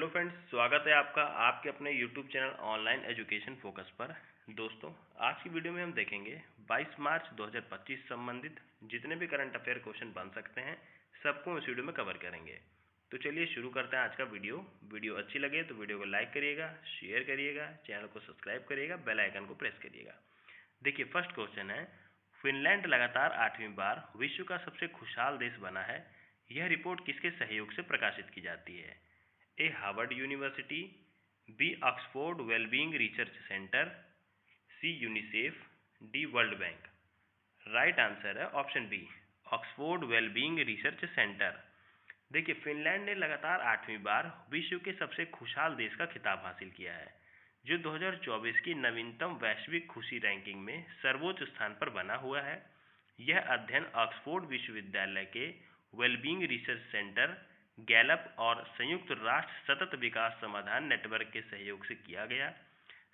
Hello friends, स्वागत है आपका आपके अपने YouTube channel online education focus पर। दोस्तों, आज की वीडियो में हम देखेंगे 22 मार्च 2025 संबंधित जितने भी करंट अफेयर क्वेश्चन बन सकते हैं सबको इस वीडियो में कवर करेंगे। तो चलिए शुरू करते हैं आज का वीडियो अच्छी लगे तो वीडियो को लाइक करिएगा, शेयर करिएगा, चैनल को सब्सक्राइब करिएगा, बेल आइकन को प्रेस करिएगा। देखिए, फर्स्ट क्वेश्चन है, फिनलैंड लगातार 8वीं बार विश्व का सबसे खुशहाल देश बना है। यह रिपोर्ट किसके सहयोग से प्रकाशित की जाती है? A Harvard University, B Oxford Wellbeing Research Centre, C UNICEF, D World Bank. Right answer है option B, Oxford Wellbeing Research Centre. देखिए, फिनलैंड ने लगातार 8वीं बार विश्व के सबसे खुशहाल देश का खिताब हासिल किया है, जो 2024 की नवीनतम वैश्विक खुशी रैंकिंग में सर्वोच्च स्थान पर बना हुआ है। यह अध्ययन ऑक्सफोर्ड विश्वविद्यालय के वेलबींग रिसर्च सेंटर, गैलप और संयुक्त राष्ट्र सतत विकास समाधान नेटवर्क के सहयोग से किया गया।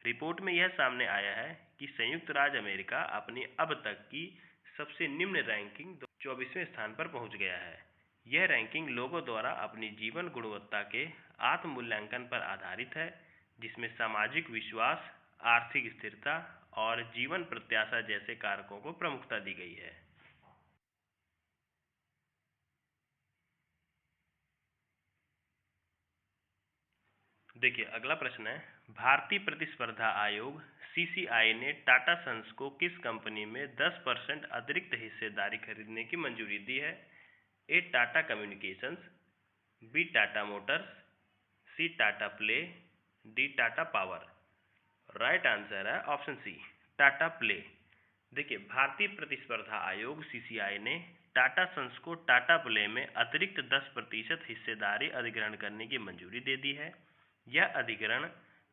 रिपोर्ट में यह सामने आया है कि संयुक्त राज्य अमेरिका अपनी अब तक की सबसे निम्न रैंकिंग 24वें स्थान पर पहुंच गया है। यह रैंकिंग लोगों द्वारा अपनी जीवन गुणवत्ता के आत्म मूल्यांकन पर आधारित है, जिसमें सामाजिक विश्वास, आर्थिक स्थिरता और जीवन प्रत्याशा जैसे कारकों को प्रमुखता दी गई है। देखिए, अगला प्रश्न है, भारतीय प्रतिस्पर्धा आयोग सीसीआई ने टाटा सन्स को किस कंपनी में 10% अतिरिक्त हिस्सेदारी खरीदने की मंजूरी दी है? A Tata Communications, B Tata Motors, C Tata Play, D Tata Power. Right answer है ऑप्शन सी, टाटा प्ले। देखिए, भारतीय प्रतिस्पर्धा आयोग सीसीआई ने टाटा सन्स को टाटा प्ले में अतिरिक्त 10% हिस्सेदारी अधिग्रहण करने की मंजूरी दे दी है। यह अधिग्रहण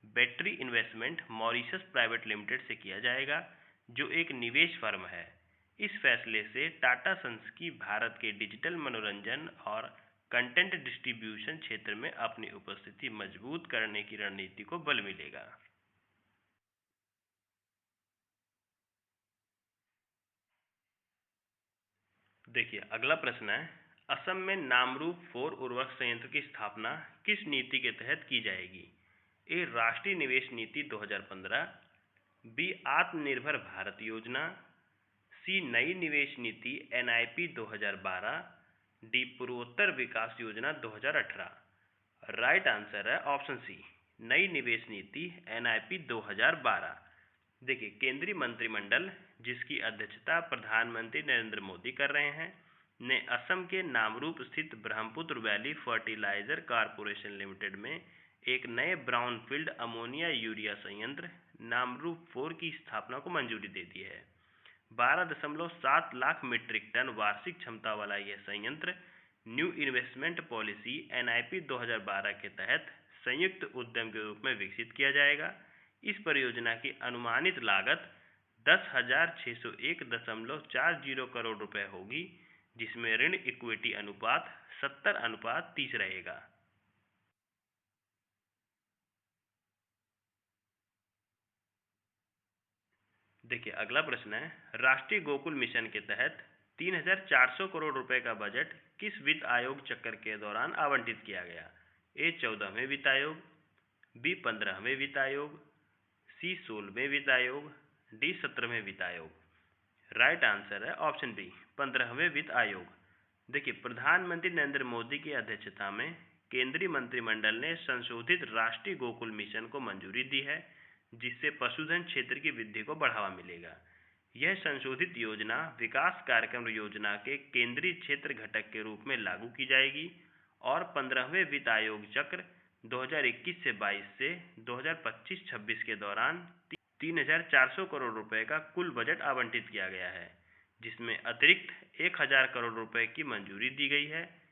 battery investment Mauritius private limited से किया जाएगा, जो एक निवेश फर्म है। इस फैसले से टाटा सन्स की भारत के डिजिटल मनोरंजन और कंटेंट डिस्ट्रीब्यूशन क्षेत्र में अपनी उपस्थिति मजबूत करने की रणनीति को बल मिलेगा। देखिए, अगला प्रश्न है, असम में नामरूप 4 उर्वरक संयंत्र की स्थापना किस नीति के तहत की जाएगी? ए राष्ट्रीय निवेश नीति 2015, बी आत्मनिर्भर भारत योजना, सी नई निवेश नीति एनआईपी 2012, डी पूर्वोत्तर विकास योजना 2018। राइट आंसर है ऑप्शन सी, नई निवेश नीति एनआईपी 2012। देखिए, केंद्रीय मंत्रिमंडल, जिसकी अध्यक्षता प्रधानमंत्री नरेंद्र मोदी कर रहे हैं, ने असम के नामरूप स्थित Brahmaputra valley fertiliser corporation limited में एक नए ब्राउनफील्ड अमोनिया यूरिया संयंत्र नामरूप 4 की स्थापना को मंजूरी दे दी है। 12.7 लाख मीट्रिक टन वार्षिक क्षमता वाला यह संयंत्र न्यू इन्वेस्टमेंट पॉलिसी एनआईपी 2012 के तहत संयुक्त उद्यम के रूप में विकसित किया जाएगा। इस परियोजना की अनुमानित लागत 10,601.40 करोड़ रुपए होगी, जिसमें ऋण इक्विटी अनुपात 70:30 रहेगा। देखिए, अगला प्रश्न है, राष्ट्रीय गोकुल मिशन के तहत 3,400 करोड़ रुपए का बजट किस वित्त आयोग चक्र के दौरान आवंटित किया गया? ए 14वें वित्त आयोग, बी 15वें वित्त आयोग, सी 16वें वित्त आयोग, डी 17वें वित्त आयोग। राइट आंसर है ऑप्शन बी, 15वें वित्त आयोग। देखिए, प्रधानमंत्री नरेंद्र मोदी की अध्यक्षता में केंद्रीय मंत्रिमंडल ने संशोधित राष्ट्रीय गोकुल मिशन को मंजूरी दी है, जिससे पशुधन क्षेत्र की वृद्धि को बढ़ावा मिलेगा। यह संशोधित योजना विकास कार्यक्रम योजना के केंद्रीय क्षेत्र घटक के रूप में लागू की जाएगी और 15वें वित्त आयोग चक्र 2021 से 22 से 2025-26 के दौरान 3,400 करोड़ रुपए का कुल बजट आवंटित किया गया है, जिसमें अतिरिक्त 1,000 करोड़ रुपए की मंजूरी दी गई है।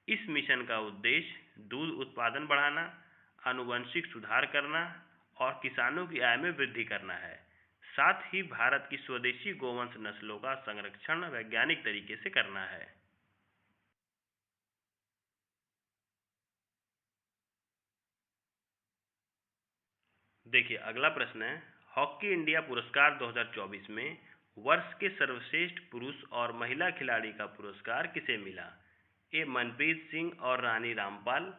इस मिशन का उद्देश्य दूध उत्पादन बढ़ाना, आनुवंशिक सुधार करना और किसानों की आय में वृद्धि करना है। साथ ही भारत की स्वदेशी गोवंश नस्लों का संरक्षण वैज्ञानिक तरीके से करना है। देखिए, अगला प्रश्न है, हॉकी इंडिया पुरस्कार 2024 में वर्ष के सर्वश्रेष्ठ पुरुष और महिला खिलाड़ी का पुरस्कार किसे मिला? ए मनप्रीत सिंह और रानी रामपाल,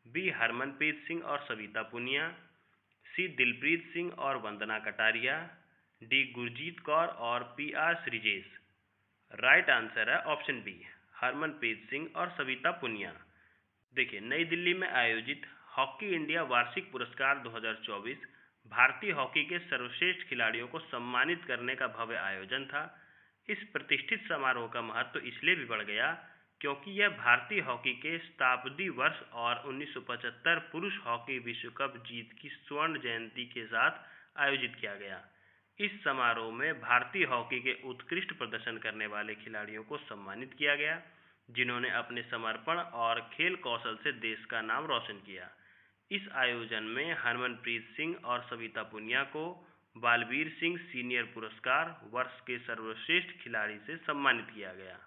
बी हरमनप्रीत सिंह और सविता पुनिया, सी दिलप्रीत सिंह और वंदना कटारिया, डी गुरजीत कौर और PR श्रीजेश। राइट आंसर है ऑप्शन बी, हरमनप्रीत सिंह और सविता पुनिया। देखिए, नई दिल्ली में आयोजित हॉकी इंडिया वार्षिक पुरस्कार 2024 भारतीय हॉकी के सर्वश्रेष्ठ खिलाड़ियों को सम्मानित करने का भव्य आयोजन था। इस प्रतिष्ठित समारोह का महत्व इसलिए भी बढ़ गया क्योंकि यह भारतीय हॉकी के शताब्दी वर्ष और 1975 पुरुष हॉकी विश्व कप जीत की स्वर्ण जयंती के साथ आयोजित किया गया। इस समारोह में भारतीय हॉकी के उत्कृष्ट प्रदर्शन करने वाले खिलाड़ियों को सम्मानित किया गया, जिन्होंने अपने समर्पण और खेल कौशल से देश का नाम रोशन किया। इस आयोजन में हरमनप्रीत सिंह और सविता पुनिया को बालवीर सिंह सीनियर पुरस्कार वर्ष के सर्वश्रेष्ठ खिलाड़ी से सम्मानित किया गया।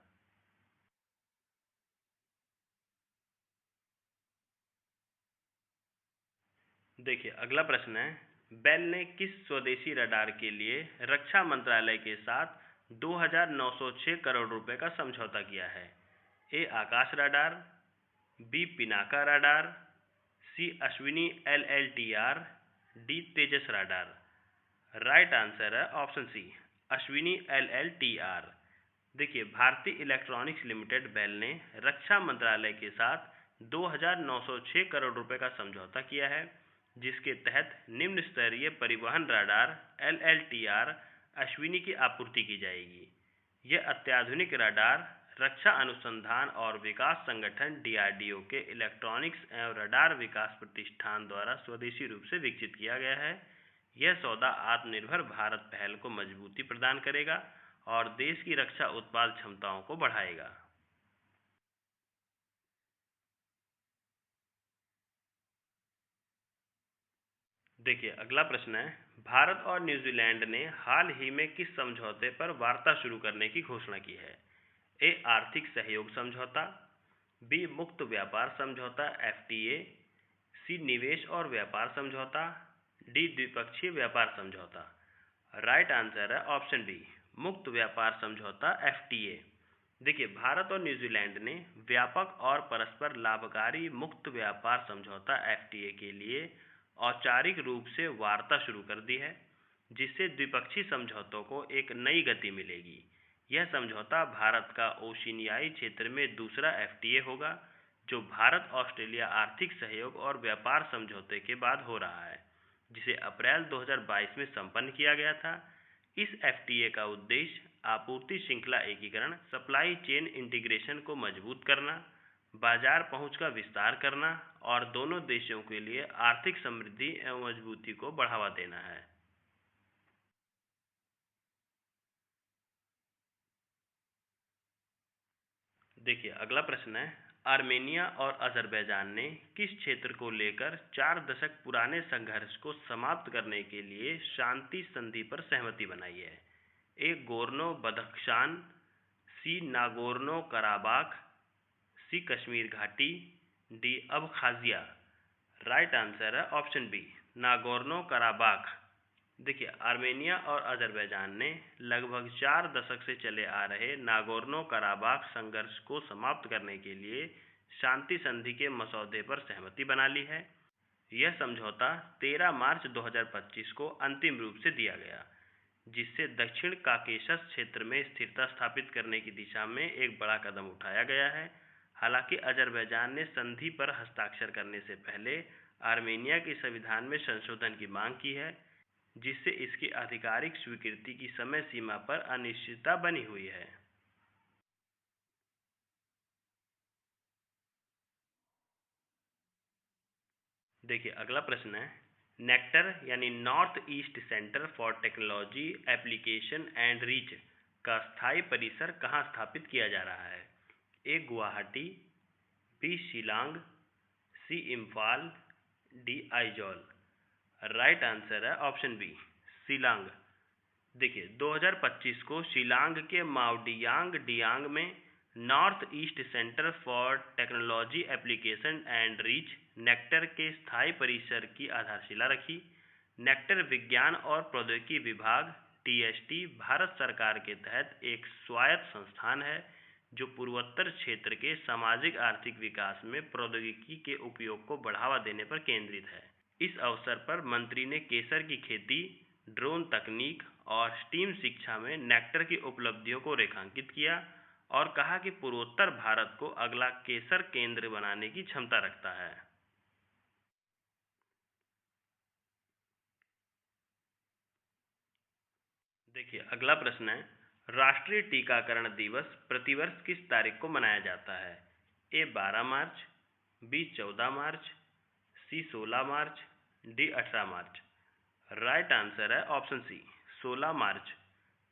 देखिए, अगला प्रश्न है, बेल ने किस स्वदेशी रडार के लिए रक्षा मंत्रालय के साथ 2,906 करोड़ रुपए का समझौता किया है? ए आकाश रडार, बी पिनाका रडार, सी अश्विनी LLTR, डी तेजस रडार। राइट आंसर है ऑप्शन सी, अश्विनी LLTR। देखिए, भारतीय इलेक्ट्रॉनिक्स लिमिटेड बेल ने रक्षा मंत्रालय के साथ 2,906 करोड़ रुपए का समझौता किया है, जिसके तहत निम्न स्तरीय परिवहन रडार LLTR अश्विनी की आपूर्ति की जाएगी। यह अत्याधुनिक रडार रक्षा अनुसंधान और विकास संगठन DRDO के इलेक्ट्रॉनिक्स एवं रडार विकास प्रतिष्ठान द्वारा स्वदेशी रूप से विकसित किया गया है। यह सौदा आत्मनिर्भर भारत पहल को मजबूती प्रदान करेगा और देश की रक्षा उत्पाद क्षमताओं को बढ़ाएगा। देखिए, अगला प्रश्न है, भारत और न्यूजीलैंड ने हाल ही में किस समझौते पर वार्ता शुरू करने की घोषणा की है? ए आर्थिक सहयोग समझौता, बी मुक्त व्यापार समझौता FTA, सी निवेश और व्यापार समझौता, डी द्विपक्षीय व्यापार समझौता। राइट आंसर है ऑप्शन बी, मुक्त व्यापार समझौता FTA। देखिए, भारत और न्यूजीलैंड ने व्यापक और परस्पर लाभकारी मुक्त व्यापार समझौता FTA के लिए औपचारिक रूप से वार्ता शुरू कर दी है, जिससे द्विपक्षीय समझौतों को एक नई गति मिलेगी। यह समझौता भारत का ओशिनियाई क्षेत्र में दूसरा FTA होगा, जो भारत ऑस्ट्रेलिया आर्थिक सहयोग और व्यापार समझौते के बाद हो रहा है, जिसे अप्रैल 2022 में संपन्न किया गया था। इस FTA का उद्देश्य आपूर्ति श्रृंखला एकीकरण, सप्लाई चेन इंटीग्रेशन को मजबूत करना, बाजार पहुंच का विस्तार करना और दोनों देशों के लिए आर्थिक समृद्धि एवं मजबूती को बढ़ावा देना है। देखिए, अगला प्रश्न है, आर्मेनिया और अजरबैजान ने किस क्षेत्र को लेकर 4 दशक पुराने संघर्ष को समाप्त करने के लिए शांति संधि पर सहमति बनाई है? ए गोर्नो बदख्शान, सी नागोर्नो कराबाख, सी कश्मीर घाटी, डी अबखाजिया। राइट आंसर है ऑप्शन बी, नागोर्नो कराबाख। देखिए, आर्मेनिया और अजरबैजान ने लगभग 4 दशक से चले आ रहे नागोर्नो कराबाख संघर्ष को समाप्त करने के लिए शांति संधि के मसौदे पर सहमति बना ली है। यह समझौता 13 मार्च 2025 को अंतिम रूप से दिया गया, जिससे दक्षिण काकेशस क्षेत्र में स्थिरता स्थापित करने की दिशा में एक बड़ा कदम उठाया गया है। हालांकि अजरबैजान ने संधि पर हस्ताक्षर करने से पहले आर्मेनिया के संविधान में संशोधन की मांग की है, जिससे इसकी आधिकारिक स्वीकृति की समय सीमा पर अनिश्चितता बनी हुई है। देखिए, अगला प्रश्न है, नेक्टर यानी North East Centre for Technology Application and Reach का स्थायी परिसर कहाँ स्थापित किया जा रहा है? A Guwahati, B Shillong, C Imphal, D Aizawl. Right answer है ऑप्शन बी, शिलांग। देखिए, 2025 को शिलांग के मावडियांग डियांग में North East Centre for Technology Application and Reach NECTAR के स्थायी परिसर की आधारशिला रखी। नेक्टर विज्ञान और प्रौद्योगिकी विभाग TST भारत सरकार के तहत एक स्वायत्त संस्थान है, जो पूर्वोत्तर क्षेत्र के सामाजिक आर्थिक विकास में प्रौद्योगिकी के उपयोग को बढ़ावा देने पर केंद्रित है। इस अवसर पर मंत्री ने केसर की खेती, ड्रोन तकनीक और स्टीम शिक्षा में नेक्टर की उपलब्धियों को रेखांकित किया और कहा कि पूर्वोत्तर भारत को अगला केसर केंद्र बनाने की क्षमता रखता है। देखिए, अगला प्रश्न है, राष्ट्रीय टीकाकरण दिवस प्रतिवर्ष किस तारीख को मनाया जाता है? ए 12 मार्च, बी 14 मार्च, सी 16 मार्च, डी 18 मार्च। राइट आंसर है ऑप्शन सी, 16 मार्च।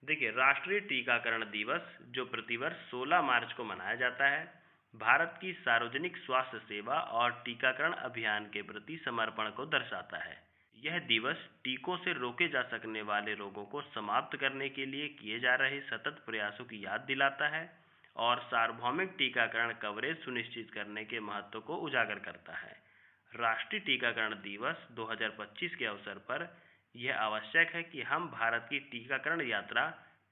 देखिए, राष्ट्रीय टीकाकरण दिवस जो प्रतिवर्ष 16 मार्च को मनाया जाता है, भारत की सार्वजनिक स्वास्थ्य सेवा और टीकाकरण अभियान के प्रति समर्पण को दर्शाता है। यह दिवस टीकों से रोके जा सकने वाले रोगों को समाप्त करने के लिए किए जा रहे सतत प्रयासों की याद दिलाता है और सार्वभौमिक टीकाकरण कवरेज सुनिश्चित करने के महत्व को उजागर करता है। राष्ट्रीय टीकाकरण दिवस 2025 के अवसर पर यह आवश्यक है कि हम भारत की टीकाकरण यात्रा,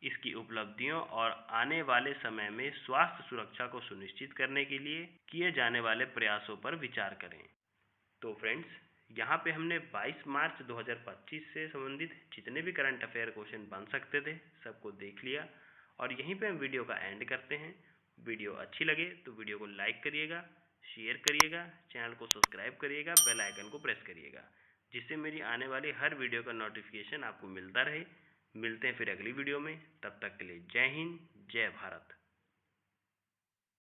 इसकी उपलब्धियों और आने वाले समय में स्वास्थ्य सुरक्षा को सुनिश्चित करने के लिए किए जाने वाले प्रयासों पर विचार करें। तो फ्रेंड्स, यहाँ पे हमने 22 मार्च 2025 से संबंधित जितने भी करंट अफेयर क्वेश्चन बन सकते थे सबको देख लिया और यहीं पे हम वीडियो का एंड करते हैं। वीडियो अच्छी लगे तो वीडियो को लाइक करिएगा, शेयर करिएगा, चैनल को सब्सक्राइब करिएगा, बेल आइकन को प्रेस करिएगा, जिससे मेरी आने वाली हर वीडियो का नोटिफिकेशन आपको मिलता रहे। मिलते हैं फिर अगली वीडियो में, तब तक के लिए जय हिंद, जय भारत।